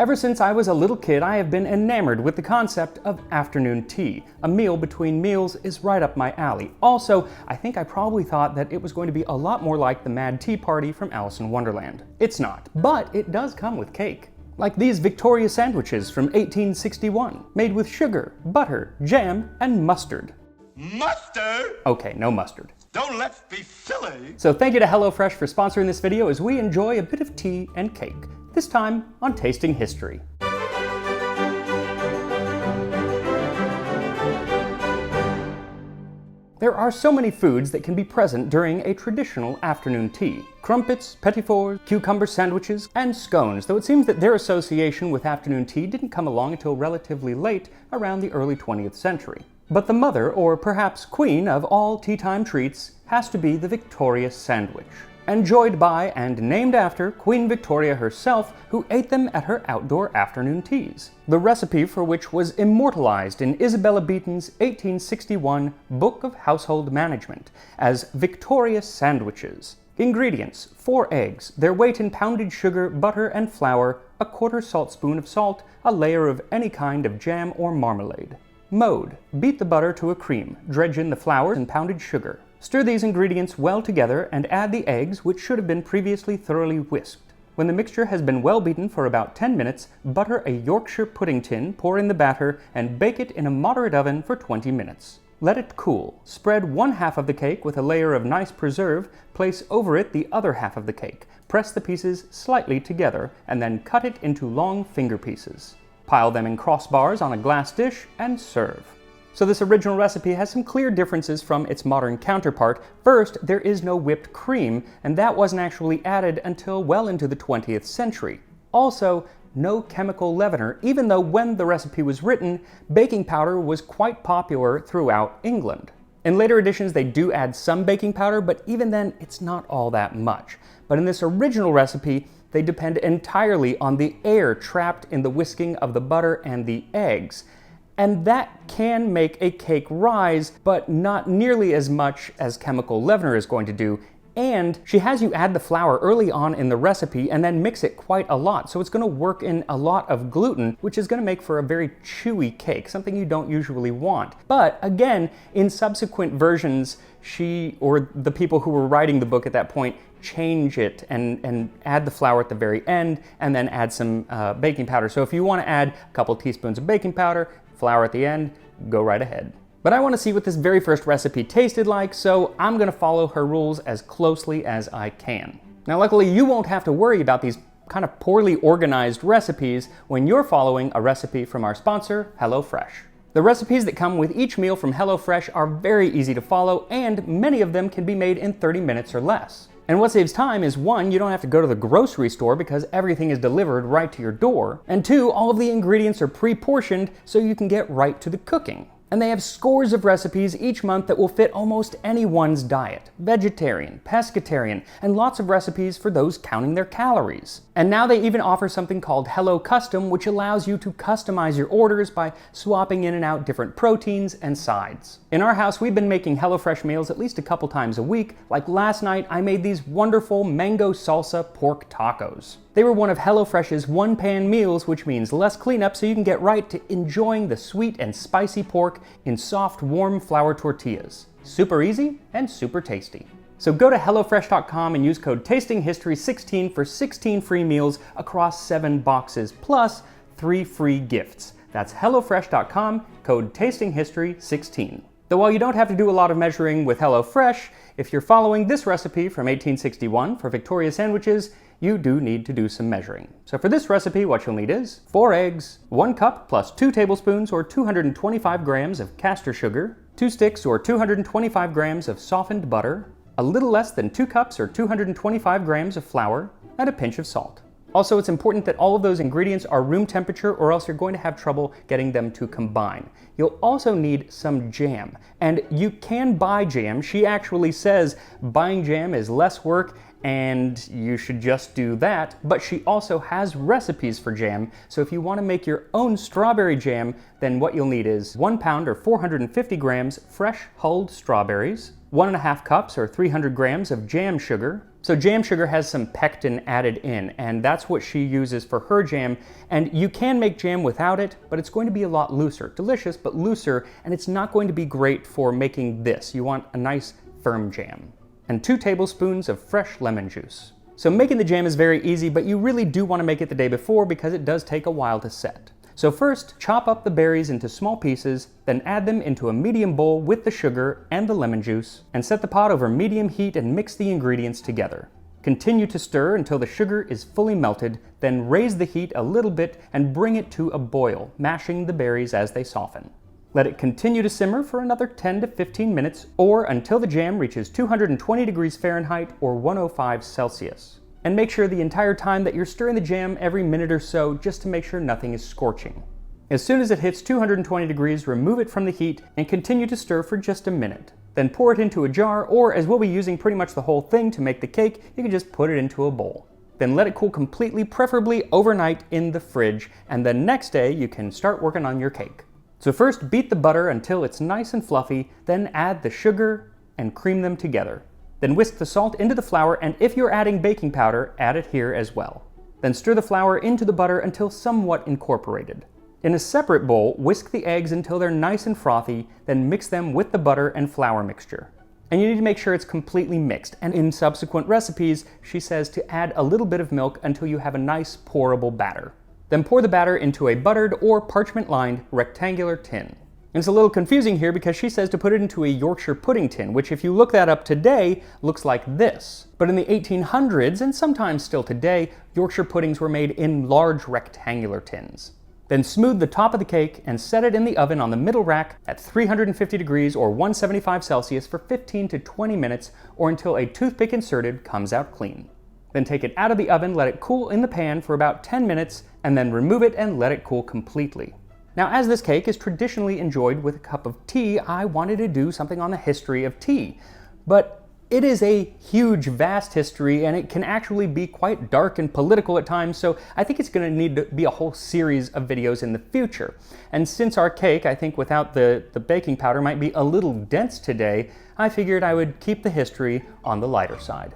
Ever since I was a little kid, I have been enamored with the concept of afternoon tea. A meal between meals is right up my alley. Also, I think I probably thought that it was going to be a lot more like the Mad Tea Party from Alice in Wonderland. It's not, but it does come with cake. Like these Victoria sandwiches from 1861, made with sugar, butter, jam, and mustard. Mustard? Okay, no mustard. Don't let's be silly. So thank you to HelloFresh for sponsoring this video as we enjoy a bit of tea and cake. This time on Tasting History. There are so many foods that can be present during a traditional afternoon tea. Crumpets, petit fours, cucumber sandwiches, and scones, though it seems that their association with afternoon tea didn't come along until relatively late, around the early 20th century. But the mother, or perhaps queen, of all tea-time treats has to be the Victoria sandwich. Enjoyed by and named after Queen Victoria herself, who ate them at her outdoor afternoon teas. The recipe for which was immortalized in Isabella Beeton's 1861 Book of Household Management as Victoria sandwiches. Ingredients: 4 eggs, their weight in pounded sugar, butter, and flour, a 1/4 saltspoon of salt, a layer of any kind of jam or marmalade. Mode: beat the butter to a cream, dredge in the flour and pounded sugar. Stir these ingredients well together and add the eggs, which should have been previously thoroughly whisked. When the mixture has been well beaten for about 10 minutes, butter a Yorkshire pudding tin, pour in the batter, and bake it in a moderate oven for 20 minutes. Let it cool. Spread 1/2 of the cake with a layer of nice preserve, place over it the other half of the cake. Press the pieces slightly together, and then cut it into long finger pieces. Pile them in crossbars on a glass dish and serve. So this original recipe has some clear differences from its modern counterpart. First, there is no whipped cream, and that wasn't actually added until well into the 20th century. Also, no chemical leavener, even though when the recipe was written, baking powder was quite popular throughout England. In later editions, they do add some baking powder, but even then, it's not all that much. But in this original recipe, they depend entirely on the air trapped in the whisking of the butter and the eggs. And that can make a cake rise, but not nearly as much as chemical leavener is going to do. And she has you add the flour early on in the recipe and then mix it quite a lot. So it's going to work in a lot of gluten, which is going to make for a very chewy cake, something you don't usually want. But again, in subsequent versions, she or the people who were writing the book at that point change it and add the flour at the very end and then add some baking powder. So if you want to add a couple teaspoons of baking powder, flour at the end, go right ahead. But I want to see what this very first recipe tasted like, so I'm going to follow her rules as closely as I can. Now luckily you won't have to worry about these kind of poorly organized recipes when you're following a recipe from our sponsor, HelloFresh. The recipes that come with each meal from HelloFresh are very easy to follow, and many of them can be made in 30 minutes or less. And what saves time is 1, you don't have to go to the grocery store because everything is delivered right to your door, and 2, all of the ingredients are pre-portioned so you can get right to the cooking. And they have scores of recipes each month that will fit almost anyone's diet. Vegetarian, pescatarian, and lots of recipes for those counting their calories. And now they even offer something called Hello Custom, which allows you to customize your orders by swapping in and out different proteins and sides. In our house, we've been making HelloFresh meals at least a couple times a week. Like last night, I made these wonderful mango salsa pork tacos. They were one of HelloFresh's one-pan meals, which means less cleanup so you can get right to enjoying the sweet and spicy pork in soft, warm flour tortillas. Super easy and super tasty. So go to HelloFresh.com and use code TASTINGHISTORY16 for 16 free meals across 7 boxes, plus 3 free gifts. That's HelloFresh.com, code TASTINGHISTORY16. Though while you don't have to do a lot of measuring with HelloFresh, if you're following this recipe from 1861 for Victoria sandwiches, you do need to do some measuring. So for this recipe, what you'll need is 4 eggs, 1 cup plus 2 tablespoons or 225 grams of castor sugar, 2 sticks or 225 grams of softened butter, a little less than 2 cups or 225 grams of flour, and a pinch of salt. Also, it's important that all of those ingredients are room temperature or else you're going to have trouble getting them to combine. You'll also need some jam, and you can buy jam. She actually says buying jam is less work and you should just do that, but she also has recipes for jam, so if you want to make your own strawberry jam, then what you'll need is 1 pound or 450 grams fresh hulled strawberries, 1.5 cups or 300 grams of jam sugar, So jam sugar has some pectin added in, and that's what she uses for her jam, and you can make jam without it, but it's going to be a lot looser. Delicious, but looser, and it's not going to be great for making this. You want a nice, firm jam. And 2 tablespoons of fresh lemon juice. So making the jam is very easy, but you really do want to make it the day before because it does take a while to set. So first, chop up the berries into small pieces, then add them into a medium bowl with the sugar and the lemon juice, and set the pot over medium heat and mix the ingredients together. Continue to stir until the sugar is fully melted, then raise the heat a little bit and bring it to a boil, mashing the berries as they soften. Let it continue to simmer for another 10 to 15 minutes, or until the jam reaches 220 degrees Fahrenheit or 105 Celsius. And make sure the entire time that you're stirring the jam every minute or so just to make sure nothing is scorching. As soon as it hits 220 degrees, remove it from the heat and continue to stir for just a minute. Then pour it into a jar, or as we'll be using pretty much the whole thing to make the cake, you can just put it into a bowl. Then let it cool completely, preferably overnight in the fridge, and the next day you can start working on your cake. So first beat the butter until it's nice and fluffy, then add the sugar and cream them together. Then whisk the salt into the flour, and if you're adding baking powder, add it here as well. Then stir the flour into the butter until somewhat incorporated. In a separate bowl, whisk the eggs until they're nice and frothy, then mix them with the butter and flour mixture. And you need to make sure it's completely mixed, and in subsequent recipes, she says to add a little bit of milk until you have a nice pourable batter. Then pour the batter into a buttered or parchment-lined rectangular tin. And it's a little confusing here because she says to put it into a Yorkshire pudding tin, which if you look that up today, looks like this. But in the 1800s, and sometimes still today, Yorkshire puddings were made in large rectangular tins. Then smooth the top of the cake and set it in the oven on the middle rack at 350 degrees or 175 Celsius for 15 to 20 minutes, or until a toothpick inserted comes out clean. Then take it out of the oven, let it cool in the pan for about 10 minutes, and then remove it and let it cool completely. Now, as this cake is traditionally enjoyed with a cup of tea, I wanted to do something on the history of tea. But it is a huge, vast history, and it can actually be quite dark and political at times, so I think it's going to need to be a whole series of videos in the future. And since our cake, I think without the baking powder, might be a little dense today, I figured I would keep the history on the lighter side.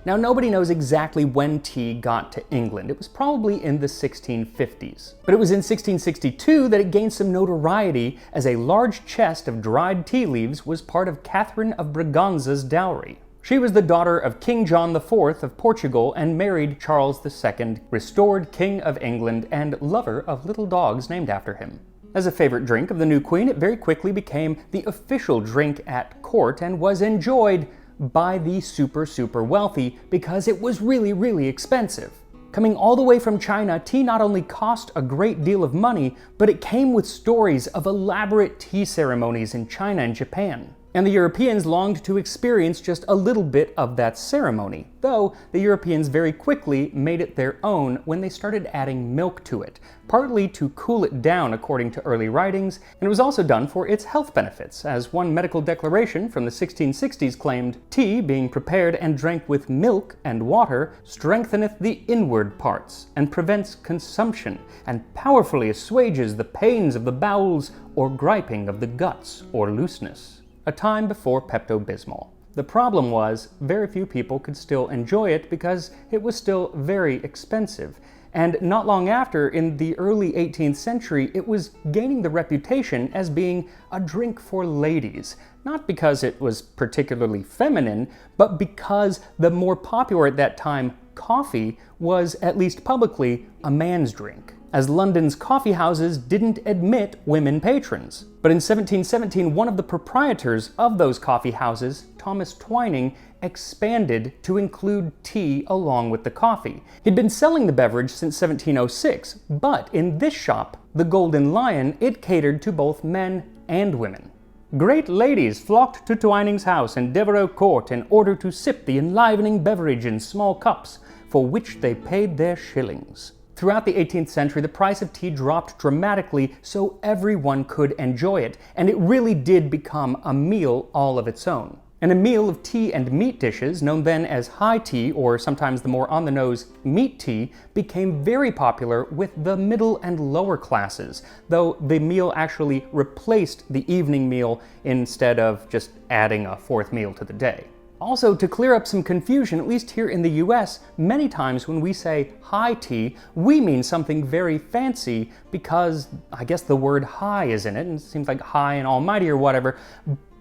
Now, nobody knows exactly when tea got to England. It was probably in the 1650s. But it was in 1662 that it gained some notoriety as a large chest of dried tea leaves was part of Catherine of Braganza's dowry. She was the daughter of King John IV of Portugal and married Charles II, restored King of England and lover of little dogs named after him. As a favorite drink of the new queen, it very quickly became the official drink at court and was enjoyed by the super wealthy because it was really expensive. Coming all the way from China, tea not only cost a great deal of money, but it came with stories of elaborate tea ceremonies in China and Japan. And the Europeans longed to experience just a little bit of that ceremony, though the Europeans very quickly made it their own when they started adding milk to it, partly to cool it down according to early writings, and it was also done for its health benefits, as one medical declaration from the 1660s claimed, "Tea, being prepared and drank with milk and water, strengtheneth the inward parts, and prevents consumption, and powerfully assuages the pains of the bowels, or griping of the guts, or looseness." A time before Pepto-Bismol. The problem was, very few people could still enjoy it because it was still very expensive. And not long after, in the early 18th century, it was gaining the reputation as being a drink for ladies. Not because it was particularly feminine, but because the more popular at that time coffee was, at least publicly, a man's drink, as London's coffee houses didn't admit women patrons. But in 1717, one of the proprietors of those coffee houses, Thomas Twining, expanded to include tea along with the coffee. He'd been selling the beverage since 1706, but in this shop, the Golden Lion, it catered to both men and women. Great ladies flocked to Twining's house in Devereux Court in order to sip the enlivening beverage in small cups, for which they paid their shillings. Throughout the 18th century, the price of tea dropped dramatically so everyone could enjoy it, and it really did become a meal all of its own. And a meal of tea and meat dishes, known then as high tea, or sometimes the more on-the-nose meat tea, became very popular with the middle and lower classes, though the meal actually replaced the evening meal instead of just adding a fourth meal to the day. Also, to clear up some confusion, at least here in the US, many times when we say high tea, we mean something very fancy because I guess the word high is in it, and it seems like high and almighty or whatever.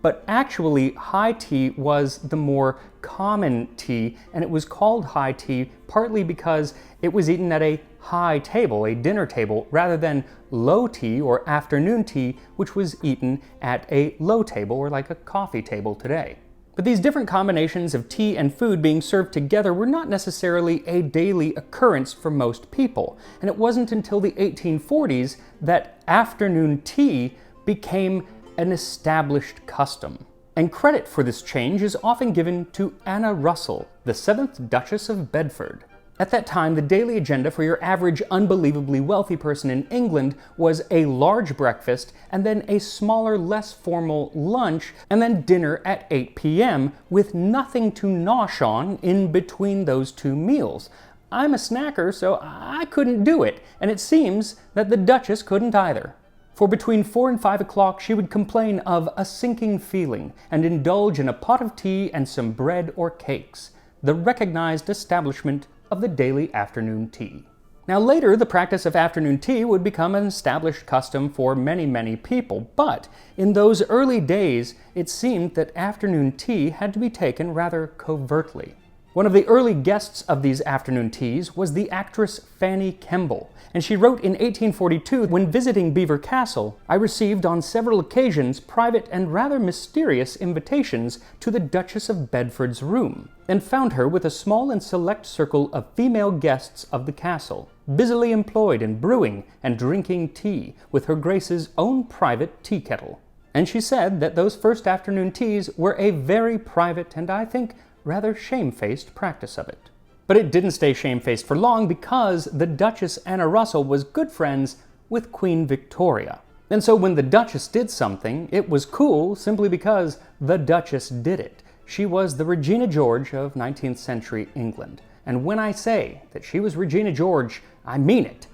But actually, high tea was the more common tea, and it was called high tea partly because it was eaten at a high table, a dinner table, rather than low tea or afternoon tea, which was eaten at a low table or like a coffee table today. But these different combinations of tea and food being served together were not necessarily a daily occurrence for most people, and it wasn't until the 1840s that afternoon tea became an established custom. And credit for this change is often given to Anna Russell, the 7th Duchess of Bedford. At that time, the daily agenda for your average unbelievably wealthy person in England was a large breakfast, and then a smaller, less formal lunch, and then dinner at 8 p.m. with nothing to nosh on in between those two meals. I'm a snacker, so I couldn't do it, and it seems that the Duchess couldn't either. For between 4 and 5 o'clock, she would complain of a sinking feeling and indulge in a pot of tea and some bread or cakes, the recognized establishment of the daily afternoon tea. Now later, the practice of afternoon tea would become an established custom for many, many people, but in those early days, it seemed that afternoon tea had to be taken rather covertly. One of the early guests of these afternoon teas was the actress Fanny Kemble, and she wrote in 1842, when visiting Belvoir Castle, "I received on several occasions private and rather mysterious invitations to the Duchess of Bedford's room, and found her with a small and select circle of female guests of the castle, busily employed in brewing and drinking tea with her Grace's own private tea kettle." And she said that those first afternoon teas were a very private and, I think, rather shamefaced practice of it. But it didn't stay shamefaced for long because the Duchess Anna Russell was good friends with Queen Victoria. And so when the Duchess did something, it was cool simply because the Duchess did it. She was the Regina George of 19th century England. And when I say that she was Regina George, I mean it,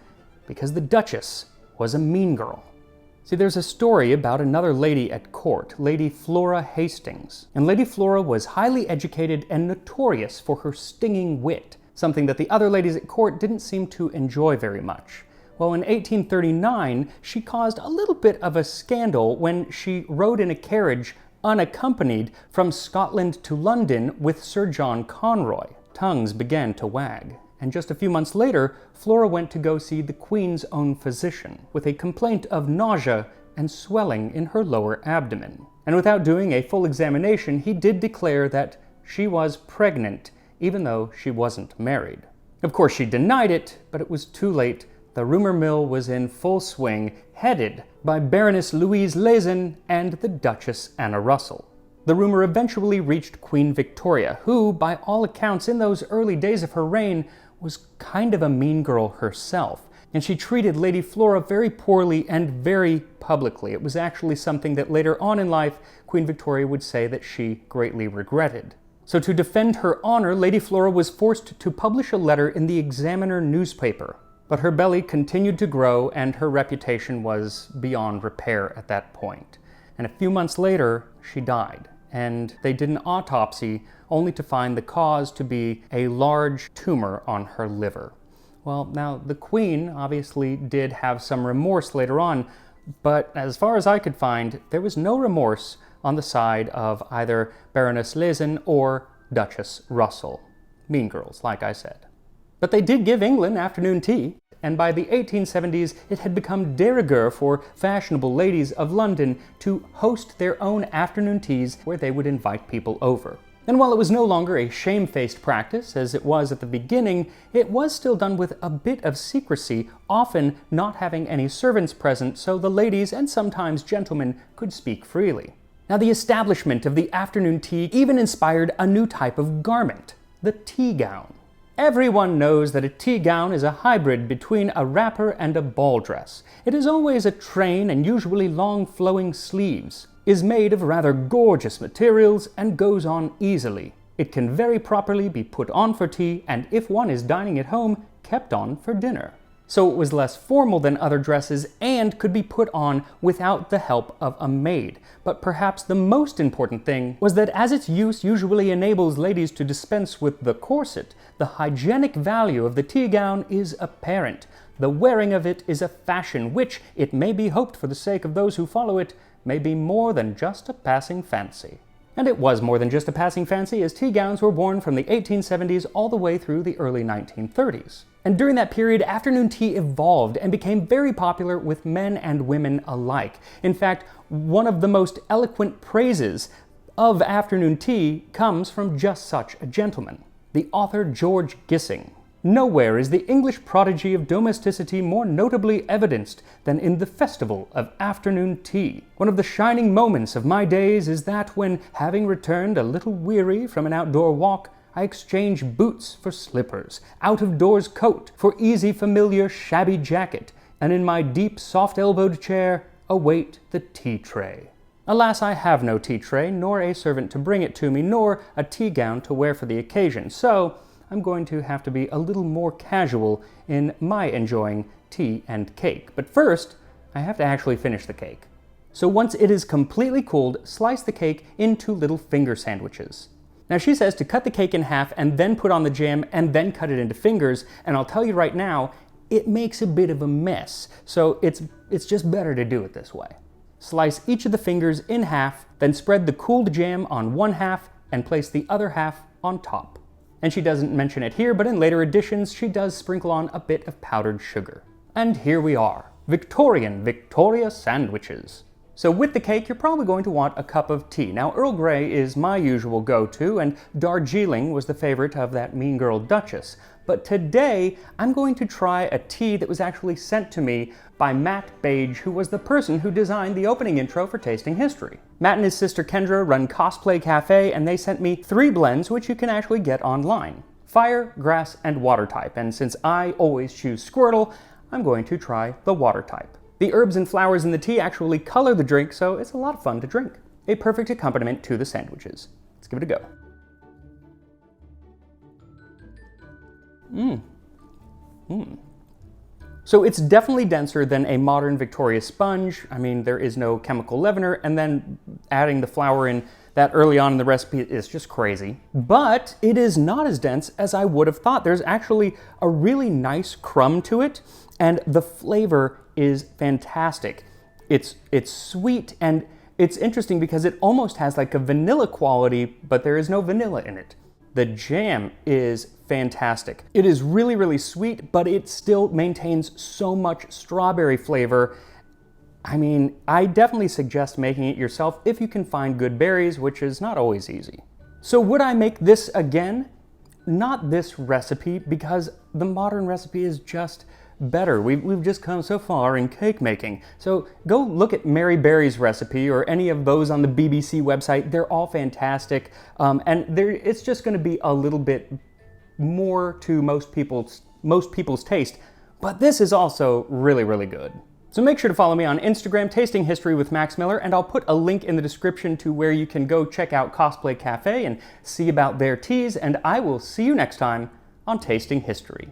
because the Duchess was a mean girl. See, there's a story about another lady at court, Lady Flora Hastings. And Lady Flora was highly educated and notorious for her stinging wit, something that the other ladies at court didn't seem to enjoy very much. Well, in 1839, she caused a little bit of a scandal when she rode in a carriage unaccompanied from Scotland to London with Sir John Conroy. Tongues began to wag. And just a few months later, Flora went to go see the Queen's own physician with a complaint of nausea and swelling in her lower abdomen. And without doing a full examination, he did declare that she was pregnant, even though she wasn't married. Of course, she denied it, but it was too late. The rumor mill was in full swing, headed by Baroness Louise Lezen and the Duchess Anna Russell. The rumor eventually reached Queen Victoria, who, by all accounts in those early days of her reign, was kind of a mean girl herself, and she treated Lady Flora very poorly and very publicly. It was actually something that later on in life, Queen Victoria would say that she greatly regretted. So to defend her honor, Lady Flora was forced to publish a letter in the Examiner newspaper. But her belly continued to grow, and her reputation was beyond repair at that point. And a few months later, she died, and they did an autopsy only to find the cause to be a large tumor on her liver. Well, now, the Queen obviously did have some remorse later on, but as far as I could find, there was no remorse on the side of either Baroness Lezen or Duchess Russell. Mean girls, like I said. But they did give England afternoon tea, and by the 1870s it had become de rigueur for fashionable ladies of London to host their own afternoon teas where they would invite people over. And while it was no longer a shamefaced practice, as it was at the beginning, it was still done with a bit of secrecy, often not having any servants present, so the ladies and sometimes gentlemen could speak freely. Now, the establishment of the afternoon tea even inspired a new type of garment, the tea gown. Everyone knows that a tea gown is a hybrid between a wrapper and a ball dress. It is always a train and usually long flowing sleeves. is made of rather gorgeous materials and goes on easily. It can very properly be put on for tea, and if one is dining at home, kept on for dinner. So it was less formal than other dresses and could be put on without the help of a maid. But perhaps the most important thing was that as its use usually enables ladies to dispense with the corset, the hygienic value of the tea gown is apparent. The wearing of it is a fashion which, it may be hoped for the sake of those who follow it, may be more than just a passing fancy. And it was more than just a passing fancy, as tea gowns were worn from the 1870s all the way through the early 1930s. And during that period, afternoon tea evolved and became very popular with men and women alike. In fact, one of the most eloquent praises of afternoon tea comes from just such a gentleman, the author George Gissing. Nowhere is the English prodigy of domesticity more notably evidenced than in the festival of afternoon tea. One of the shining moments of my days is that when, having returned a little weary from an outdoor walk, I exchange boots for slippers, out-of-doors coat for easy, familiar, shabby jacket, and in my deep, soft-elbowed chair await the tea tray. Alas, I have no tea tray, nor a servant to bring it to me, nor a tea gown to wear for the occasion, so I'm going to have to be a little more casual in my enjoying tea and cake. But first, I have to actually finish the cake. So once it is completely cooled, slice the cake into little finger sandwiches. Now she says to cut the cake in half and then put on the jam and then cut it into fingers, and I'll tell you right now, it makes a bit of a mess, so it's just better to do it this way. Slice each of the fingers in half, then spread the cooled jam on one half and place the other half on top. And she doesn't mention it here, but in later editions she does sprinkle on a bit of powdered sugar. And here we are, Victoria sandwiches. So with the cake, you're probably going to want a cup of tea. Now, Earl Grey is my usual go-to, and Darjeeling was the favorite of that mean girl Duchess. But today, I'm going to try a tea that was actually sent to me by Matt Bage, who was the person who designed the opening intro for Tasting History. Matt and his sister Kendra run Cosplay Cafe, and they sent me 3 blends, which you can actually get online. Fire, grass, and water type. And since I always choose Squirtle, I'm going to try the water type. The herbs and flowers in the tea actually color the drink, so it's a lot of fun to drink. A perfect accompaniment to the sandwiches. Let's give it a go. So it's definitely denser than a modern Victoria sponge. I mean, there is no chemical leavener, and then adding the flour in that early on in the recipe is just crazy. But it is not as dense as I would have thought. There's actually a really nice crumb to it, and the flavor is fantastic. It's sweet, and it's interesting because it almost has like a vanilla quality, but there is no vanilla in it. The jam is fantastic. It is really, really sweet, but it still maintains so much strawberry flavor. I mean, I definitely suggest making it yourself if you can find good berries, which is not always easy. So would I make this again? Not this recipe, because the modern recipe is just better. We've just come so far in cake making. So go look at Mary Berry's recipe or any of those on the BBC website. They're all fantastic. And it's just going to be a little bit more to most people's taste. But this is also really, really good. So make sure to follow me on Instagram, Tasting History with Max Miller, and I'll put a link in the description to where you can go check out Cosplay Cafe and see about their teas, and I will see you next time on Tasting History.